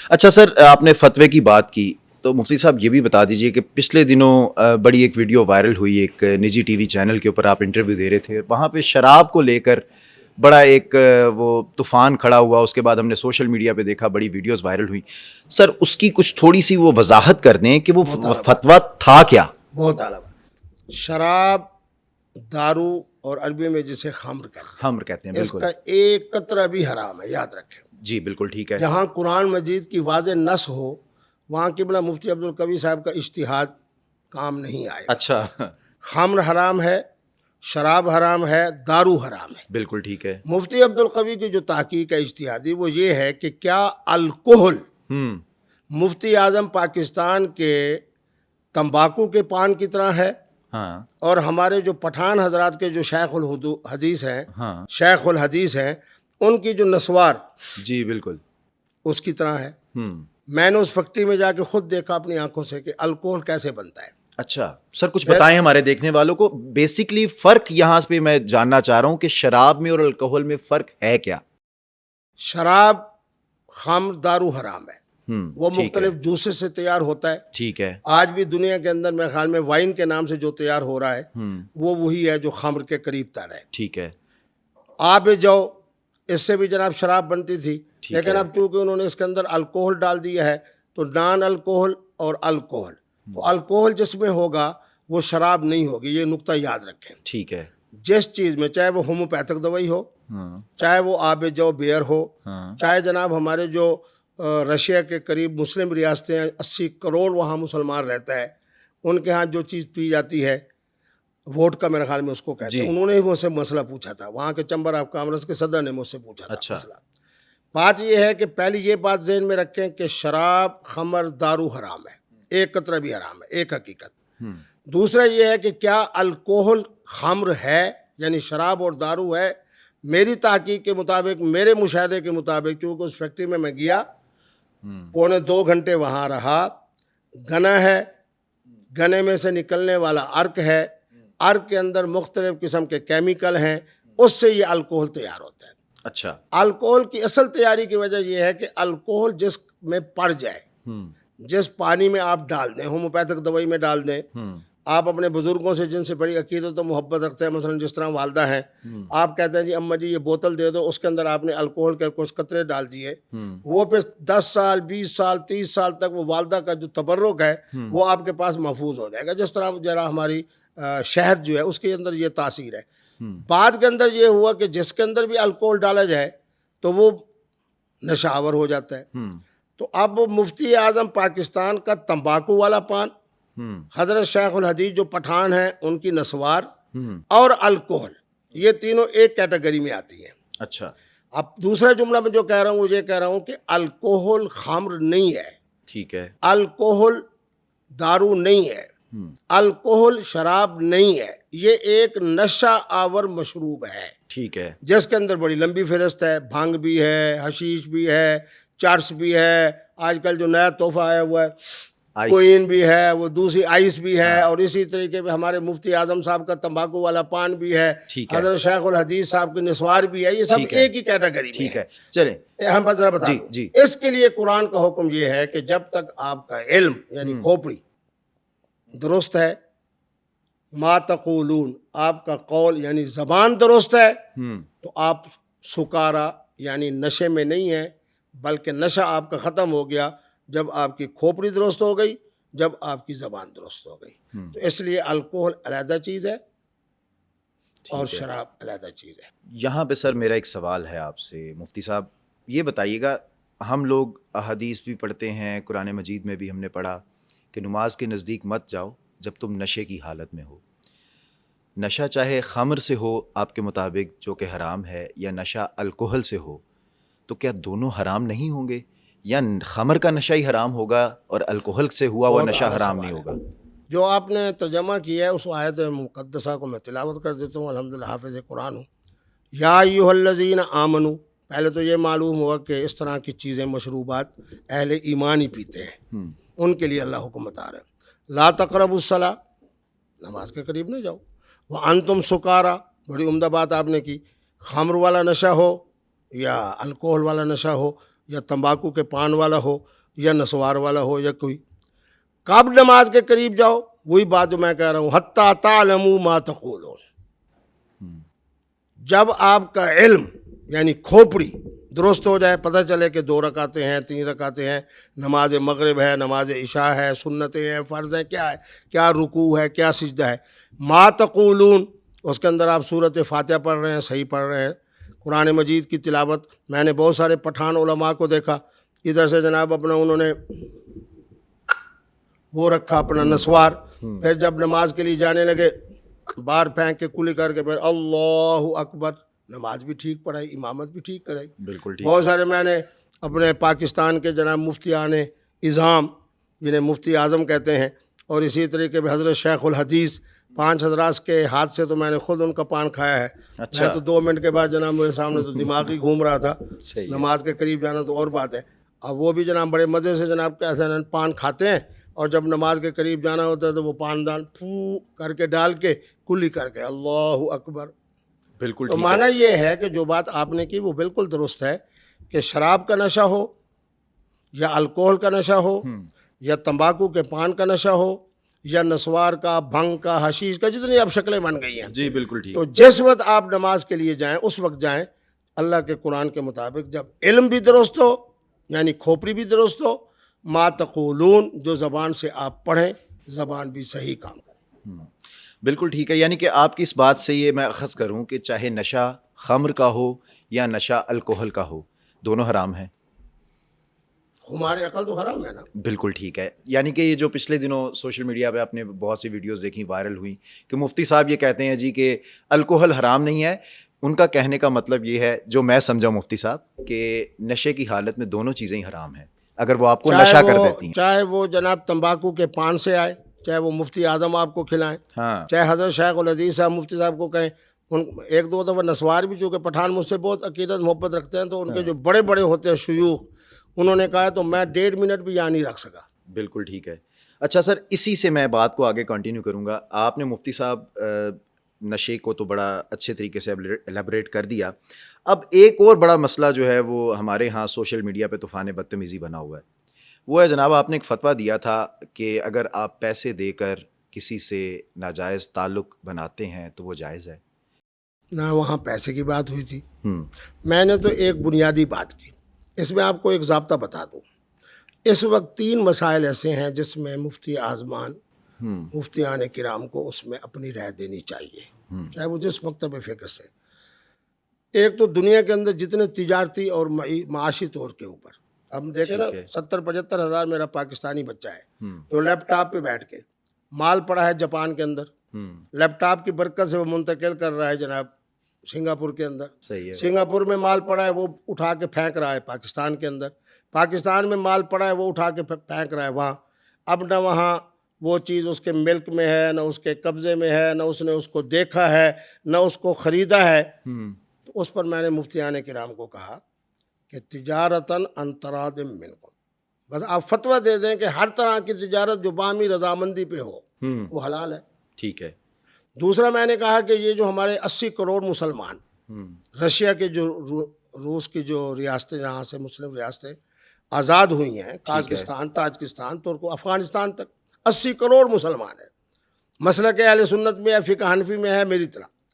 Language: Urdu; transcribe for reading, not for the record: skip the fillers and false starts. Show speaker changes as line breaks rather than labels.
اچھا سر، آپ نے فتوے کی بات کی تو مفتی صاحب یہ بھی بتا دیجئے کہ پچھلے دنوں بڑی ایک ویڈیو وائرل ہوئی، ایک نجی ٹی وی چینل کے اوپر آپ انٹرویو دے رہے تھے، وہاں پہ شراب کو لے کر بڑا ایک وہ طوفان کھڑا ہوا. اس کے بعد ہم نے سوشل میڈیا پہ دیکھا بڑی ویڈیوز وائرل ہوئی. سر اس کی کچھ تھوڑی سی وہ وضاحت کر دیں کہ وہ فتویٰ تھا کیا؟
بہت اعلیٰ بات. شراب، دارو اور عربی میں جسے خمر کہتے ہیں،
خمر کہتے ہیں،
اس
بالکل
کا ایک قطرہ بھی حرام ہے، یاد رکھیں.
جی بالکل ٹھیک ہے.
جہاں قرآن مجید کی واضح نص ہو وہاں قبلہ مفتی عبدالقوی صاحب کا اجتہاد کام نہیں آئے گا.
اچھا
خمر حرام ہے، شراب حرام ہے، دارو حرام ہے.
بالکل ٹھیک ہے.
مفتی عبدالقوی کی جو تحقیق ہے اجتہادی وہ یہ ہے کہ کیا الکحل مفتی اعظم پاکستان کے تمباکو کے پان کی طرح ہے،
ہاں
اور ہمارے جو پٹھان حضرات کے جو شیخ الحدیث ہیں،
ہاں
شیخ الحدیث ہیں، ان کی جو نسوار
جی بالکل.
اس کی طرح ہے. میں نے اس فیکٹری میں جا کے خود دیکھا اپنی آنکھوں سے کہ الکحل کیسے بنتا ہے.
اچھا سر، کچھ بتائیں ہمارے دیکھنے والوں کو. بیسکلی فرق یہاں پہ میں جاننا چاہ رہا ہوں کہ شراب میں اور الکحل میں فرق ہے کیا؟
شراب، خمر، دارو حرام ہے. وہ
ٹھیک ہے.
مختلف جوسز سے تیار ہوتا ہے.
ٹھیک ہے.
آج بھی دنیا کے اندر میرے خیال میں وائن کے نام سے جو تیار ہو رہا ہے وہ وہی ہے جو خمر کے قریب تر ہے.
ٹھیک ہے.
آب جو اس سے بھی جناب شراب بنتی تھی،
ٹھیک
لیکن
ہے.
اب چونکہ انہوں نے اس کے اندر الکوہل ڈال دیا ہے تو نان الکوہل اور الکوہل، تو الکوہل جس میں ہوگا وہ شراب نہیں ہوگی. یہ نقطہ یاد رکھیں.
ٹھیک ہے.
جس چیز میں، چاہے وہ ہومیوپیتھک دوائی ہو، چاہے وہ آب جو بیئر ہو، چاہے جناب ہمارے جو رشیا کے قریب مسلم ریاستیں ہیں، 80 کروڑ وہاں مسلمان رہتا ہے، ان کے ہاں جو چیز پی جاتی ہے ووٹ کا، میرے خیال میں اس کو کہتے ہیں. انہوں نے ہی مجھ سے مسئلہ پوچھا تھا، وہاں کے چیمبر آف کامرس کے صدر نے مجھ سے پوچھا تھا مسئلہ. بات یہ ہے کہ پہلی یہ بات ذہن میں رکھیں کہ شراب، خمر، دارو حرام ہے، ایک قطرہ بھی حرام ہے، ایک حقیقت. دوسرا یہ ہے کہ کیا الکوہل خمر ہے، یعنی شراب اور دارو ہے. میری تحقیق کے مطابق، میرے مشاہدے کے مطابق، چونکہ اس فیکٹری میں گیا، 1.25 گھنٹے وہاں رہا، گنا ہے، گنے میں سے نکلنے والا ارک ہے، ارک کے اندر مختلف قسم کے کیمیکل ہیں، اس سے یہ الکوہل تیار ہوتا ہے.
اچھا.
الکوہل کی اصل تیاری کی وجہ یہ ہے کہ الکوہل جس میں پڑ جائے، جس پانی میں آپ ڈال دیں، ہومیوپیتھک دوائی میں ڈال دیں، آپ اپنے بزرگوں سے جن سے بڑی عقیدت و محبت رکھتے ہیں، مثلا جس طرح والدہ ہیں، آپ کہتے ہیں جی اماں جی یہ بوتل دے دو، اس کے اندر آپ نے الکوہل کے کچھ قطرے ڈال دیے، وہ پھر 10 سال 20 سال 30 سال تک وہ والدہ کا جو تبرک ہے وہ آپ کے پاس محفوظ ہو جائے گا. جس طرح ذرا ہماری شہد جو ہے اس کے اندر یہ تاثیر ہے. بعد کے اندر یہ ہوا کہ جس کے اندر بھی الکوہل ڈالا جائے تو وہ نشہ آور ہو جاتا ہے. تو اب مفتی اعظم پاکستان کا تمباکو والا پان، حضرت شیخ الحدیث جو پٹھان ہیں ان کی نسوار، اور الکوہل، یہ تینوں ایک کیٹیگری میں آتی ہیں.
اچھا.
اب دوسرا جملہ میں جو کہہ رہا ہوں وہ یہ کہہ رہا ہوں کہ الکوہل خمر نہیں ہے،
ٹھیک ہے.
الکوہل دارو نہیں ہے، الکوہل شراب نہیں ہے، یہ ایک نشہ آور مشروب ہے.
ٹھیک ہے.
جس کے اندر بڑی لمبی فہرست ہے، بھنگ بھی ہے، حشیش بھی ہے، چرس بھی ہے، آج کل جو نیا تحفہ آیا ہوا ہے کوئین بھی ہے، وہ دوسری آئس بھی ہے، اور اسی طریقے پہ ہمارے مفتی اعظم صاحب کا تمباکو والا پان بھی ہے، حضرت شیخ الحدیث صاحب کی نسوار بھی ہے. یہ سب ایک ہی کیٹیگری میں.
ٹھیک ہے. چلیں
ہم ذرا بتا دوں، اس کے لیے قرآن کا حکم یہ ہے کہ جب تک آپ کا علم یعنی کھوپڑی درست ہے، ما تقولون، آپ کا قول یعنی زبان درست ہے، تو آپ سکارا یعنی نشے میں نہیں ہیں، بلکہ نشہ آپ کا ختم ہو گیا جب آپ کی کھوپڑی درست ہو گئی، جب آپ کی زبان درست ہو گئی. تو اس لیے الکوہل علیحدہ چیز ہے اور شراب علیحدہ چیز ہے.
یہاں پہ سر میرا ایک سوال ہے آپ سے مفتی صاحب، یہ بتائیے گا، ہم لوگ احادیث بھی پڑھتے ہیں، قرآن مجید میں بھی ہم نے پڑھا کہ نماز کے نزدیک مت جاؤ جب تم نشے کی حالت میں ہو. نشہ چاہے خمر سے ہو آپ کے مطابق جو کہ حرام ہے، یا نشہ الکوہل سے ہو، تو کیا دونوں حرام نہیں ہوں گے، یا خمر کا نشہ ہی حرام ہوگا اور الکوہل سے ہوا وہ نشہ حرام نہیں ہوگا؟
جو آپ نے ترجمہ کیا ہے اس آیت مقدسہ کو میں تلاوت کر دیتا ہوں. الحمدللہ حافظ قرآن ہوں. یا ایھا الذین آمنو، پہلے تو یہ معلوم ہوا کہ اس طرح کی چیزیں، مشروبات اہل ایمان ہی پیتے ہیں، ان کے لیے اللہ حکم بتا رہے ہیں. لا تقربوا الصلاۃ، نماز کے قریب نہ جاؤ. وانتم سکارا، بڑی عمدہ بات آپ نے کی. خمر والا نشہ ہو یا الکوہل والا نشہ ہو، یا تمباکو کے پان والا ہو یا نسوار والا ہو یا کوئی. کب نماز کے قریب جاؤ؟ وہی بات جو میں کہہ رہا ہوں، حتی تعلموا ما تقولون. جب آپ کا علم یعنی کھوپڑی درست ہو جائے، پتہ چلے کہ 2 رکعتیں ہیں، 3 رکعتیں ہیں، نماز مغرب ہے، نماز عشاء ہے، سنتیں ہیں، فرض ہیں، کیا ہے، کیا رکوع ہے، کیا سجدہ ہے. ما تقولون، اس کے اندر آپ سورۃ فاتحہ پڑھ رہے ہیں، صحیح پڑھ رہے ہیں، قرآن مجید کی تلاوت. میں نے بہت سارے پٹھان علماء کو دیکھا، ادھر سے جناب اپنا انہوں نے وہ رکھا اپنا نسوار، پھر جب نماز کے لیے جانے لگے باہر پھینک کے کلی کر کے پھر اللہ اکبر. نماز بھی ٹھیک پڑھائی، امامت بھی ٹھیک کرائی.
بالکل ٹھیک.
بہت سارے میں نے اپنے پاکستان کے جناب مفتیان اعظام جنہیں مفتی اعظم کہتے ہیں، اور اسی طریقے پہ حضرت شیخ الحدیث 5 حضرات کے ہاتھ سے تو میں نے خود ان کا پان کھایا ہے.
اچھا.
میں تو 2 منٹ کے بعد جناب میرے سامنے تو دماغ ہی گھوم رہا تھا.
صحیح ہے.
نماز کے قریب جانا تو اور بات ہے. اب وہ بھی جناب بڑے مزے سے جناب کیسے پان کھاتے ہیں، اور جب نماز کے قریب جانا ہوتا ہے تو وہ پان دان پھو کر کے ڈال کے کلی کر کے اللہ اکبر.
بالکل
تو
ٹھیک.
معنی یہ ہے کہ جو بات آپ نے کی وہ بالکل درست ہے کہ شراب کا نشہ ہو یا الکوہل کا نشہ ہو یا تمباکو کے پان کا نشہ ہو یا نسوار کا، بھنگ کا، حشیش کا، جتنی اب شکلیں بن گئی ہیں.
جی بالکل ٹھیک.
تو جس وقت آپ نماز کے لیے جائیں اس وقت جائیں اللہ کے قرآن کے مطابق، جب علم بھی درست ہو یعنی کھوپڑی بھی درست ہو، ما تقولون جو زبان سے آپ پڑھیں زبان بھی صحیح کام کرے.
بالکل ٹھیک ہے. یعنی کہ آپ کی اس بات سے یہ میں اخذ کروں کہ چاہے نشہ خمر کا ہو یا نشہ الکوہل کا ہو، دونوں حرام ہیں.
ہمارے عقل تو حرام ہے نا.
بالکل ٹھیک ہے. یعنی کہ یہ جو پچھلے دنوں سوشل میڈیا پہ آپ نے بہت سی ویڈیوز دیکھی، وائرل ہوئی، کہ مفتی صاحب یہ کہتے ہیں جی کہ الکوہل حرام نہیں ہے. ان کا کہنے کا مطلب یہ ہے، جو میں سمجھا مفتی صاحب، کہ نشے کی حالت میں دونوں چیزیں ہی حرام ہیں اگر وہ آپ کو نشہ کر دیتی ہیں.
چاہے وہ جناب تمباکو کے پان سے آئے، چاہے وہ مفتی اعظم آپ کو کھلائیں،
ہاں.
چاہے حضرت شیخ الحدیث صاحب مفتی صاحب کو کہیں. ایک دو دفعہ نسوار بھی، چونکہ پٹھان مجھ سے بہت عقیدت محبت رکھتے ہیں، تو ان کے جو بڑے بڑے ہوتے ہیں شیوخ، انہوں نے کہا تو میں 1.5 منٹ بھی یہاں نہیں رکھ سکا.
بالکل ٹھیک ہے. اچھا سر، اسی سے میں بات کو آگے کنٹینیو کروں گا. آپ نے مفتی صاحب نشے کو تو بڑا اچھے طریقے سے ایلیبریٹ کر دیا. اب ایک اور بڑا مسئلہ جو ہے وہ ہمارے ہاں سوشل میڈیا پہ طوفان بدتمیزی بنا ہوا ہے. وہ ہے جناب، آپ نے ایک فتویٰ دیا تھا کہ اگر آپ پیسے دے کر کسی سے ناجائز تعلق بناتے ہیں تو وہ جائز ہے.
نہ وہاں پیسے کی بات ہوئی تھی. میں نے تو ایک بنیادی بات کی. اس میں آپ کو ایک ضابطہ بتا دوں. اس وقت 3 مسائل ایسے ہیں جس میں مفتی اعظمان، مفتیان کرام کو اس میں اپنی رائے دینی چاہیے، چاہے وہ جس مکتب فکر سے. ایک تو دنیا کے اندر جتنے تجارتی اور معاشی طور کے اوپر ہم دیکھیں نا، 70-75 ہزار میرا پاکستانی بچہ ہے جو لیپ ٹاپ پہ بیٹھ کے مال پڑا ہے جاپان کے اندر، لیپ ٹاپ کی برکت سے وہ منتقل کر رہا ہے جناب سنگاپور کے اندر. سنگاپور میں مال پڑا ہے وہ اٹھا کے پھینک رہا ہے پاکستان کے اندر. پاکستان میں مال پڑا ہے وہ اٹھا کے پھینک رہا ہے وہاں. اب نہ وہاں وہ چیز اس کے ملک میں ہے، نہ اس کے قبضے میں ہے، نہ اس نے اس کو دیکھا ہے، نہ اس کو خریدا ہے. تو اس پر میں نے مفتیان کرام کو کہا کہ تجارتاً عن تراض منکم، بس آپ فتویٰ دے دیں کہ ہر طرح کی تجارت جو باہمی رضامندی پہ ہو وہ حلال ہے.
ٹھیک ہے.
دوسرا میں نے کہا کہ یہ جو ہمارے 80 کروڑ مسلمان رشیا کے جو روس کی جو ریاستیں جہاں سے مسلم ریاستیں آزاد ہوئی ہیں، قازقستان، تاجکستان، ترکو، افغانستان تک 80 کروڑ مسلمان ہیں. مسلک اہل سنت میں ہے، فقہ حنفی میں ہے میری طرح.